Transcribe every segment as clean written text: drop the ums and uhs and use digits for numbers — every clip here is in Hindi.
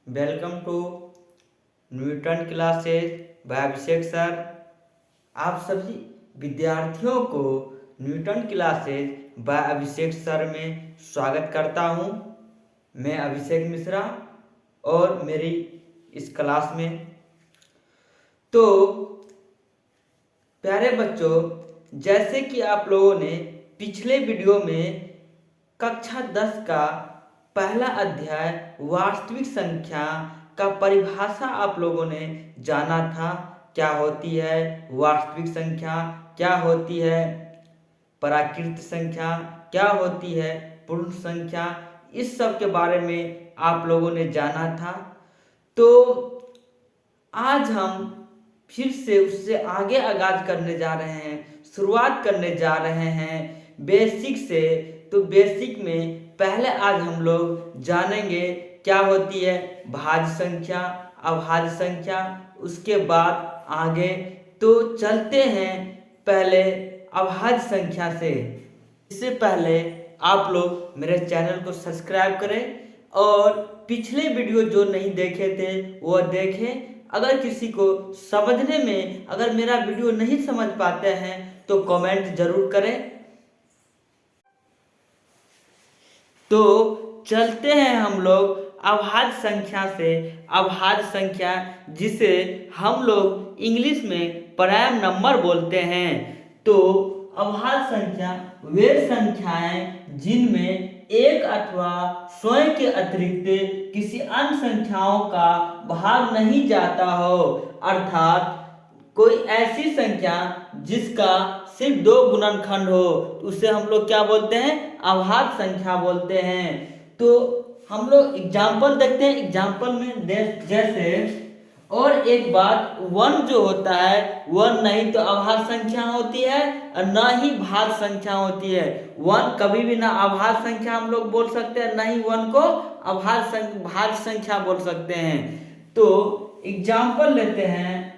Welcome to Newton classes by Abhishek sir. आप सभी विद्यार्थियों को Newton classes by Abhishek sir में स्वागत करता हूं। मैं अभिषेक मिश्रा और मेरी इस क्लास में तो प्यारे बच्चों, जैसे कि आप लोगों ने पिछले वीडियो में कक्षा 10 का पहला अध्याय वास्तविक संख्या का परिभाषा आप लोगों ने जाना था। क्या होती है वास्तविक संख्या, क्या होती है प्राकृत संख्या, क्या होती है पूर्ण संख्या, इस सब के बारे में आप लोगों ने जाना था। तो आज हम फिर से उससे आगे आगाज करने जा रहे हैं, शुरुआत करने जा रहे हैं बेसिक से। तो बेसिक में पहले आज हम लोग जानेंगे क्या होती है भाज्य संख्या, अभाज्य संख्या, उसके बाद आगे तो चलते हैं पहले अभाज्य संख्या से। इससे पहले आप लोग मेरे चैनल को सब्सक्राइब करें और पिछले वीडियो जो नहीं देखे थे वो देखें। अगर किसी को समझने में अगर मेरा वीडियो नहीं समझ पाते हैं तो कमेंट जरूर करें। तो चलते हैं हम लोग अभाज्य संख्या से। अभाज्य संख्या जिसे हम लोग इंग्लिश में प्राइम नंबर बोलते हैं। तो अभाज्य संख्या वे संख्याएं जिनमें एक अथवा स्वयं के अतिरिक्त किसी अन्य संख्याओं का भाग नहीं जाता हो, अर्थात कोई ऐसी संख्या जिसका सिर्फ 2 गुणनखंड हो, उसे हम लोग क्या बोलते हैं अभाज्य संख्या बोलते हैं। तो हम लोग एग्जाम्पल देखते हैं। एग्जाम्पल में जैसे और एक बात, 1 जो होता है 1 नहीं तो अभाज्य संख्या होती है और ना ही भाज्य संख्या होती है। 1 कभी भी ना अभाज्य संख्या हम लोग बोल सकते हैं, ना ही 1 को भाज्य संख्या बोल सकते हैं। तो एग्जाम्पल लेते हैं।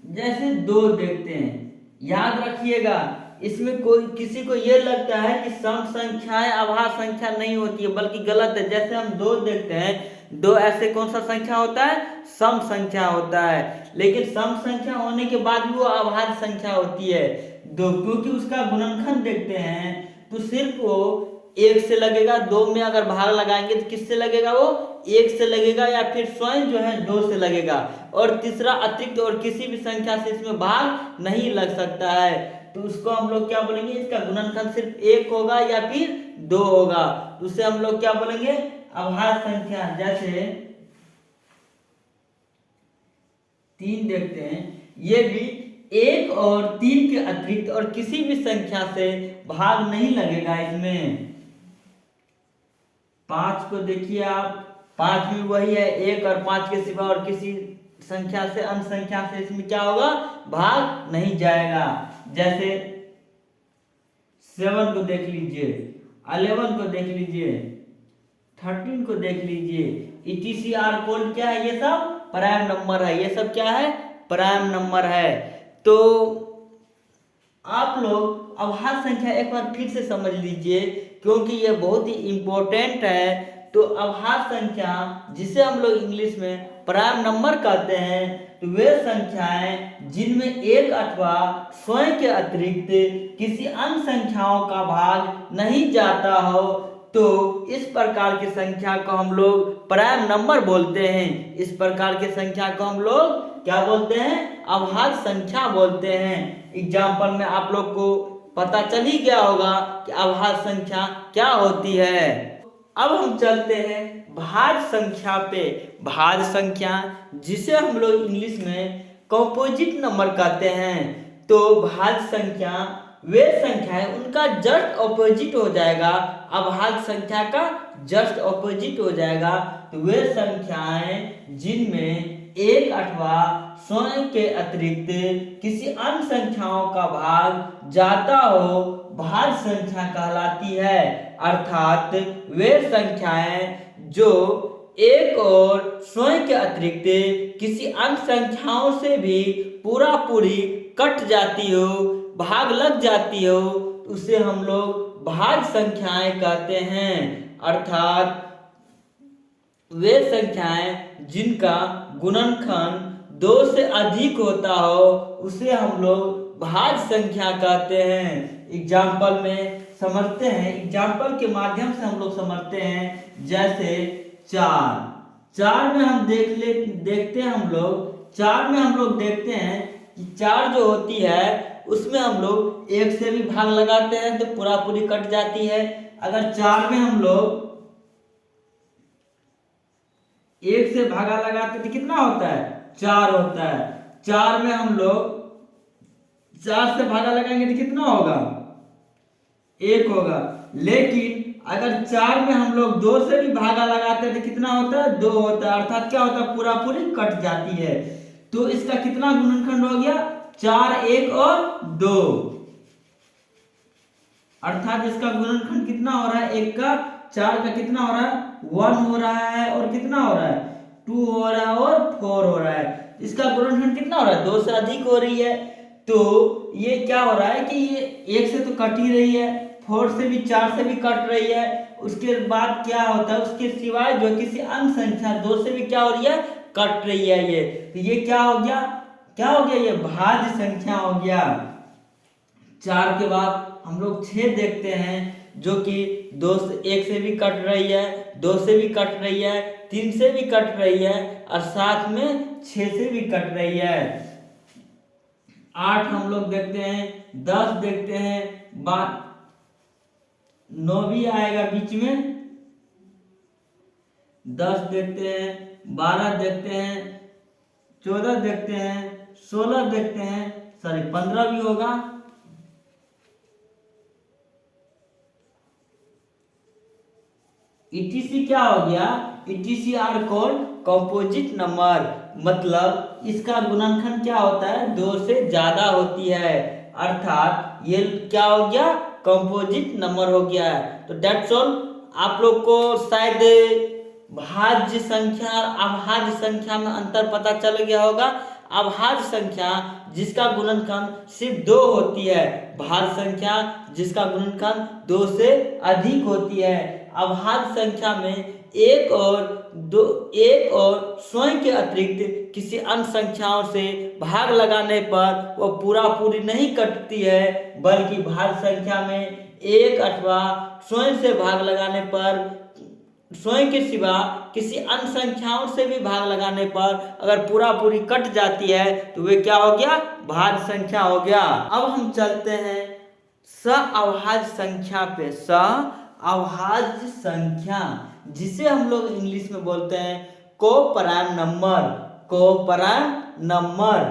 जैसे 2 देखते हैं, याद रखिएगा इसमें कोई किसी को ये लगता है कि सम संख्याएं अभाज्य संख्या नहीं होती है, बल्कि गलत है। जैसे हम 2 देखते हैं, 2 ऐसे कौन सा संख्या होता है सम संख्या होता है, लेकिन सम संख्या होने के बाद भी वो अभाज्य संख्या होती है। 2 क्योंकि उसका गुणनखंड देखते हैं तो सिर्फ वो 1 से लगेगा। 2 में अगर भाग लगाएंगे तो किससे लगेगा, वो 1 से लगेगा या फिर स्वयं जो है 2 से लगेगा। और तीसरा अतिरिक्त और किसी भी संख्या से इसमें भाग नहीं लग सकता है। तो उसको हम लोग क्या बोलेंगे, इसका गुणनखंड सिर्फ 1 होगा या फिर 2 होगा, तो उसे हम लोग क्या बोलेंगे अभाज्य संख्या। जैसे 3 देखते हैं, ये भी 1 और 3 के अतिरिक्त और किसी भी संख्या से भाग नहीं लगेगा इसमें। 5 को देखिए आप, 5 में वही है 1 और 5 के सिवा और किसी संख्या से अन्य संख्या से इसमें क्या होगा भाग नहीं जाएगा। जैसे 7 को देख लीजिए, 11 को देख लीजिए, 13 को देख लीजिए। ETCR कोड क्या है, ये सब प्राइम नंबर है। ये सब क्या है प्राइम नंबर है। तो आप लोग अभाज्य संख्या एक बार फिर से समझ लीजिए क्योंकि ये बहुत ही इंपॉर्टेंट है। तो अभाज्य संख्या जिसे हम लोग इंग्लिश में प्राइम नंबर कहते हैं, तो वे संख्याएं जिनमें एक अथवा स्वयं के अतिरिक्त किसी अन्य संख्याओं का भाग नहीं जाता हो, तो इस प्रकार की संख्या को हम लोग प्राइम नंबर बोलते हैं। इस प्रकार की संख्या को हम लोग क्या बोलते हैं अभाज्य संख्या बोलते हैं। एग्जाम्पल में आप लोग को पता चल ही गया होगा कि अभाज्य संख्या क्या होती है। अब हम चलते हैं भाज्य संख्या पे। भाज्य संख्या जिसे हम लोग इंग्लिश में कंपोजिट नंबर कहते हैं। तो भाज्य संख्या वे संख्याएं उनका जस्ट ऑपोजिट हो जाएगा, अभाज्य संख्या का जस्ट ऑपोजिट हो जाएगा। तो वे संख्याएं जिनमें एक अथवा स्वयं के अतिरिक्त किसी अन्य संख्याओं का भाग जाता हो भाज्य संख्या कहलाती है। अर्थात वे संख्याएं जो एक और स्वयं के अतिरिक्त किसी अन्य संख्याओं से भी पूरी कट जाती हो, भाग लग जाती हो, उसे हम लोग भाज्य संख्याएं कहते हैं। अर्थात वे संख्याएं जिनका गुणनखंड 2 से अधिक होता हो उसे हम लोग भाज्य संख्या कहते हैं। एग्जाम्पल में समझते हैं, एग्जाम्पल के माध्यम से हम लोग समझते हैं। जैसे 4 में हम देखते हैं हम लोग 4 में हम लोग देखते हैं कि 4 जो होती है उसमें हम लोग 1 से भी भाग लगाते हैं तो पूरा पूरी कट जाती है। अगर 4 में हम लोग 1 से भागा लगाते तो कितना होता है? 4 होता है। 4 में हम लोग 4 से भागा लगाएंगे तो कितना होगा? 1 होगा। लेकिन अगर 4 में हम लोग 2 से भी भागा लगाते हैं तो कितना होता है? 2 होता है। अर्थात क्या होता है? पूरा पूरी कट जाती है। तो इसका कितना गुणनखंड हो गया? 4, 1 और 2। अर्थात इसका गुणनखंड कितना हो रहा है? 1 का 4 का कितना हो रहा है? 1 हो रहा है। और कितना हो रहा है? 2 हो रहा है और 4 हो रहा है। इसका गुणनखंड कितना हो रहा है? 2 से अधिक हो रही है। तो ये क्या हो रहा है कि ये 1 से तो कट ही रही है, 4 से भी 4 से भी कट रही है। उसके बाद क्या होता है? उसके सिवाय जो किसी अन्य संख्या 2 से भी क्या हो रही है? कट रही है ये। तो ये क्या हो गया? क्या हो गया? ये भाज्य संख्या हो गया। 4 के बाद हम लोग 6 देखते हैं जो कि 1 से भी कट रही है, 2 से भी कट रही है, 3 से भी कट रही है और साथ में 6 से भी कट रही है। 8 हम लोग देखते हैं, 10 देखते हैं, 9 भी आएगा बीच में। 10 देखते हैं, 12 देखते हैं, 14 देखते हैं, 16 देखते हैं, 15 भी होगा। ETC क्या हो गया? ETC are called composite number. मतलब इसका गुणनखंड क्या होता है? 2 से ज्यादा होती है। अर्थात ये क्या हो गया? कंपोजिट नंबर हो गया है। तो दैट्स ऑल। आप लोग को शायद भाज्य संख्या और अभाज्य संख्या में अंतर पता चल गया होगा। अभाज्य संख्या जिसका गुणनखंड सिर्फ 2 होती है, भाज्य संख्या जिसका गुणनखंड 2 से अधिक होती है। अभाज्य संख्या में एक और स्वयं के अतिरिक्त किसी अन्य संख्याओं से भाग लगाने पर वह पूरा पूरी नहीं कटती है, बल्कि भाज्य संख्या में एक अथवा स्वयं से भाग लगाने पर, स्वयं के सिवा किसी अन्य संख्याओं से भी भाग लगाने पर अगर पूरा पूरी कट जाती है तो वे क्या हो गया? भाज्य संख्या हो गया। अब हम चलते हैं सअभाज्य संख्या पे। सअभाज्य संख्या जिसे हम लोग इंग्लिश में बोलते हैं कोप्राइम नंबर। कोप्राइम नंबर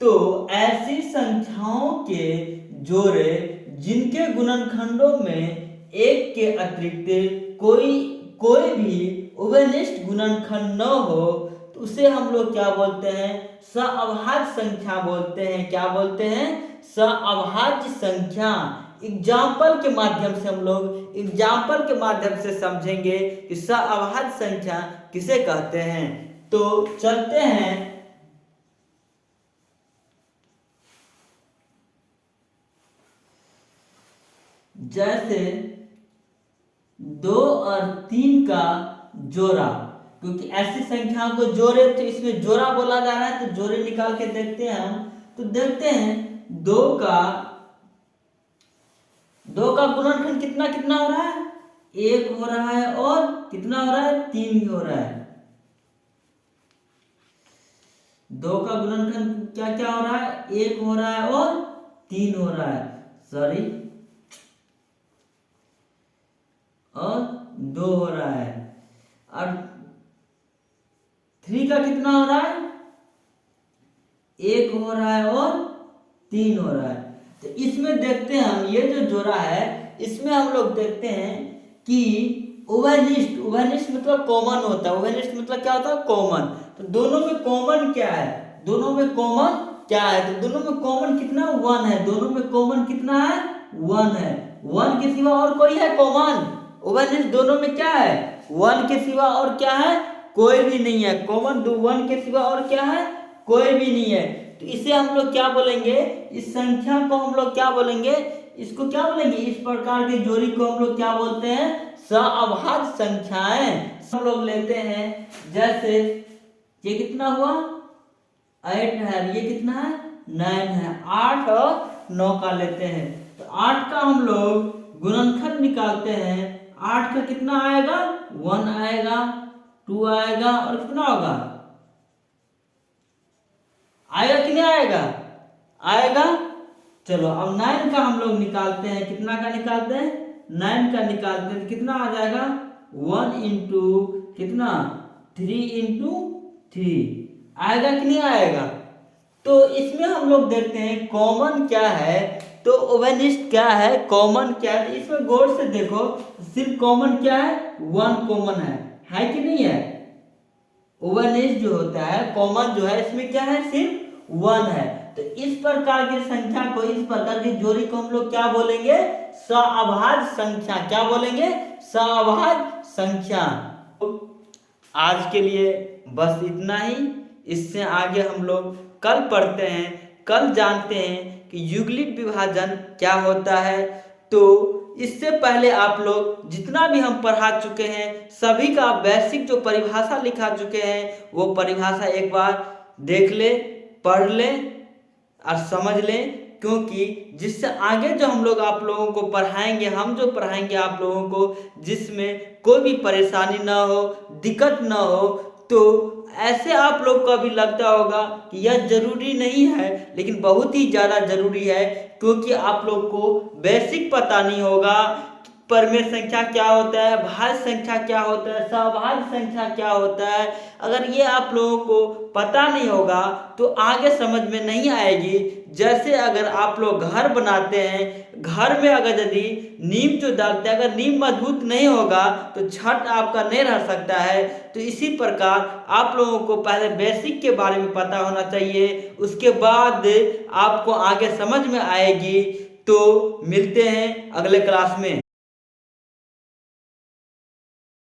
तो ऐसी संख्याओं के जोड़े जिनके गुणनखंडों में एक के अतिरिक्त कोई भी उभयनिष्ठ गुणनखंड न हो तो उसे हम लोग क्या बोलते हैं? सअभाज्य संख्या बोलते हैं। क्या बोलते हैं? सअभाज्य संख्या। एग्जाम्पल के माध्यम से समझेंगे कि सअभाज्य संख्या किसे कहते हैं। तो चलते हैं। जैसे 2 और 3 का जोड़ा, क्योंकि ऐसी संख्याओं को जोड़े तो इसमें जोड़ा बोला जा रहा है, तो जोड़े निकाल के देखते हैं हम। तो देखते हैं 2 का गुणनखंड कितना कितना हो रहा है? 1 हो रहा है और कितना हो रहा है? 3 भी हो रहा है। 2 का गुणनखंड क्या क्या हो रहा है? 1 हो रहा है और 3 हो रहा है, और 2 हो रहा है। और 3 का कितना हो रहा है? 1 हो रहा है और 3 हो रहा है। तो इसमें देखते हैं हम, ये जो जोड़ा है इसमें हम लोग देखते हैं कि उभयनिष्ठ मतलब कॉमन होता है। उभयनिष्ठ मतलब क्या होता है? कॉमन। तो दोनों में कॉमन क्या है? तो दोनों में कॉमन कितना? 1 है। दोनों में कॉमन कितना है? 1 है। 1 के सिवा और कोई है कॉमन? उभयनिष्ठ दोनों में क्या है? 1 के सिवा और क्या है? कोई भी नहीं है कॉमन। 1 के सिवा और क्या है? कोई भी नहीं है। तो इसे हम लोग क्या बोलेंगे? इस संख्या को हम लोग क्या बोलेंगे? इसको क्या बोलेंगे, इस प्रकार के जोड़ी को हम लोग क्या बोलते हैं, सअभाज्य संख्याएं। हम लोग लेते हैं जैसे ये कितना हुआ 8 है, ये कितना है 9 है, 8 और 9 का लेते हैं। तो 8 का हम लोग गुणनखंड निकालते हैं, 8 का कितना आएगा 1 आएगा, 2 आएगा और कितना होगा, आएगा कि नहीं आएगा, आएगा। चलो अब 9 का हम लोग निकालते हैं, कितना का निकालते हैं 9 का निकालते हैं, कितना आ जाएगा 1 इंटू कितना 3 इंटू 3 आएगा कि नहीं आएगा। तो इसमें हम लोग देखते हैं कॉमन क्या है, तो ओवेनिस्ट क्या है, कॉमन क्या है। तो इसमें गौर से देखो, सिर्फ कॉमन क्या है 1 कॉमन है कि नहीं है। ओवेनिस्ट जो होता है कॉमन जो है इसमें क्या है सिर्फ 1 है। तो इस प्रकार की संख्या को, इस प्रकार की जोड़ी को हम लोग क्या बोलेंगे, सअभाज्य संख्या। क्या बोलेंगे, सअभाज्य संख्या। आज के लिए बस इतना ही, इससे आगे हम लोग कल पढ़ते हैं, कल जानते हैं कि युगलित विभाजन क्या होता है। तो इससे पहले आप लोग जितना भी हम पढ़ा चुके हैं सभी का बेसिक जो परिभाषा लिखा चुके हैं वो परिभाषा एक बार देख ले, पढ़ ले और समझ लें, क्योंकि जिससे आगे जो हम लोग आप लोगों को पढ़ाएंगे, हम जो पढ़ाएंगे आप लोगों को, जिसमें कोई भी परेशानी ना हो, दिक्कत ना हो। तो ऐसे आप लोग को भी लगता होगा कि यह जरूरी नहीं है, लेकिन बहुत ही ज़्यादा जरूरी है, क्योंकि आप लोग को बेसिक पता नहीं होगा परमेय संख्या क्या होता है, भाज्य संख्या क्या होता है, सअभाज्य संख्या क्या होता है। अगर ये आप लोगों को पता नहीं होगा तो आगे समझ में नहीं आएगी। जैसे अगर आप लोग घर बनाते हैं, घर में अगर यदि नींव जो डालते हैं, अगर नींव मजबूत नहीं होगा तो छत आपका नहीं रह सकता है। तो इसी प्रकार आप लोगों को पहले बेसिक के बारे में पता होना चाहिए, उसके बाद आपको आगे समझ में आएगी। तो मिलते हैं अगले क्लास में।